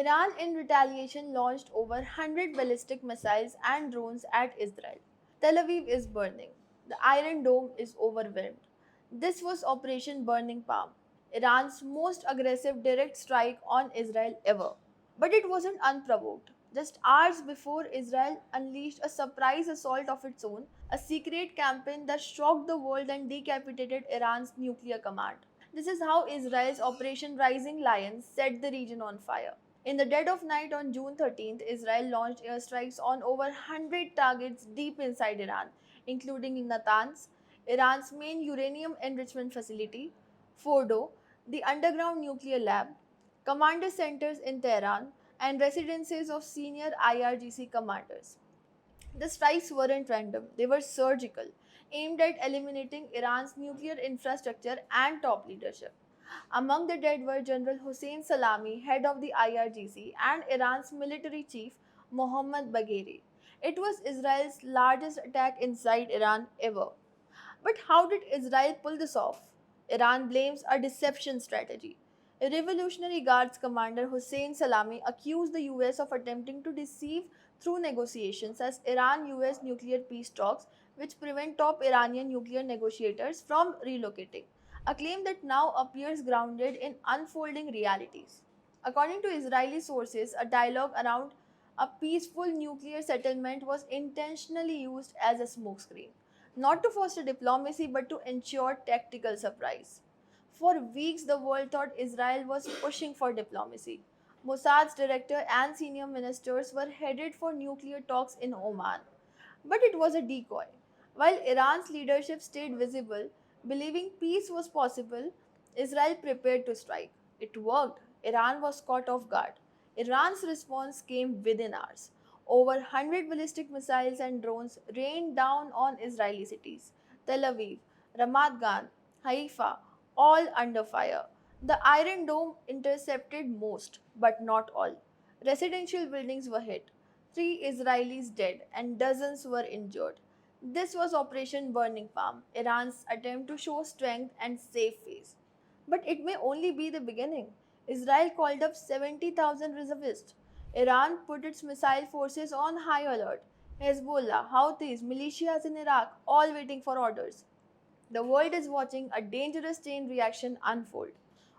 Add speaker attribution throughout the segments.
Speaker 1: Iran, in retaliation, launched over 100 ballistic missiles and drones at Israel. Tel Aviv is burning. The Iron Dome is overwhelmed. This was Operation Burning Palm, Iran's most aggressive direct strike on Israel ever. But it wasn't unprovoked. Just hours before Israel unleashed a surprise assault of its own, a secret campaign that shocked the world and decapitated Iran's nuclear command. This is how Israel's Operation Rising Lion set the region on fire. In the dead of night on June 13th, Israel launched airstrikes on over 100 targets deep inside Iran, including Natanz, Iran's main uranium enrichment facility, Fordo, the underground nuclear lab, commander centers in Tehran, and residences of senior IRGC commanders. The strikes weren't random, they were surgical, aimed at eliminating Iran's nuclear infrastructure and top leadership. Among the dead were General Hossein Salami, head of the IRGC, and Iran's military chief Mohammad Bagheri. It was Israel's largest attack inside Iran ever. But how did Israel pull this off? Iran blames a deception strategy. Revolutionary Guards commander Hossein Salami accused the US of attempting to deceive through negotiations as Iran US nuclear peace talks, which prevent top Iranian nuclear negotiators from relocating, a claim that now appears grounded in unfolding realities. According to Israeli sources, a dialogue around a peaceful nuclear settlement was intentionally used as a smokescreen, not to foster diplomacy but to ensure tactical surprise. For weeks, the world thought Israel was pushing for diplomacy. Mossad's director and senior ministers were headed for nuclear talks in Oman. But it was a decoy. While Iran's leadership stayed visible, believing peace was possible, Israel prepared to strike. It worked. Iran was caught off guard. Iran's response came within hours. Over 100 ballistic missiles and drones rained down on Israeli cities. Tel Aviv, Ramat Gan, Haifa, all under fire. The Iron Dome intercepted most, but not all. Residential buildings were hit. 3 Israelis dead and dozens were injured. This was Operation Burning Palm, Iran's attempt to show strength and save face. But it may only be the beginning. Israel called up 70,000 reservists. Iran put its missile forces on high alert. Hezbollah, Houthis, militias in Iraq, all waiting for orders. The world is watching a dangerous chain reaction unfold.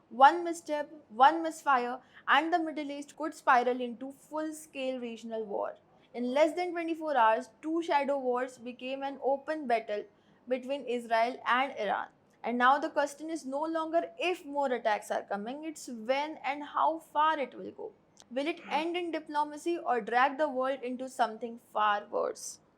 Speaker 1: One misstep, one misfire, and the Middle East could spiral into full scale regional war. In less than 24 hours, two shadow wars became an open battle between Israel and Iran. And now the question is no longer if more attacks are coming, it's when and how far it will go. Will it end in diplomacy or drag the world into something far worse?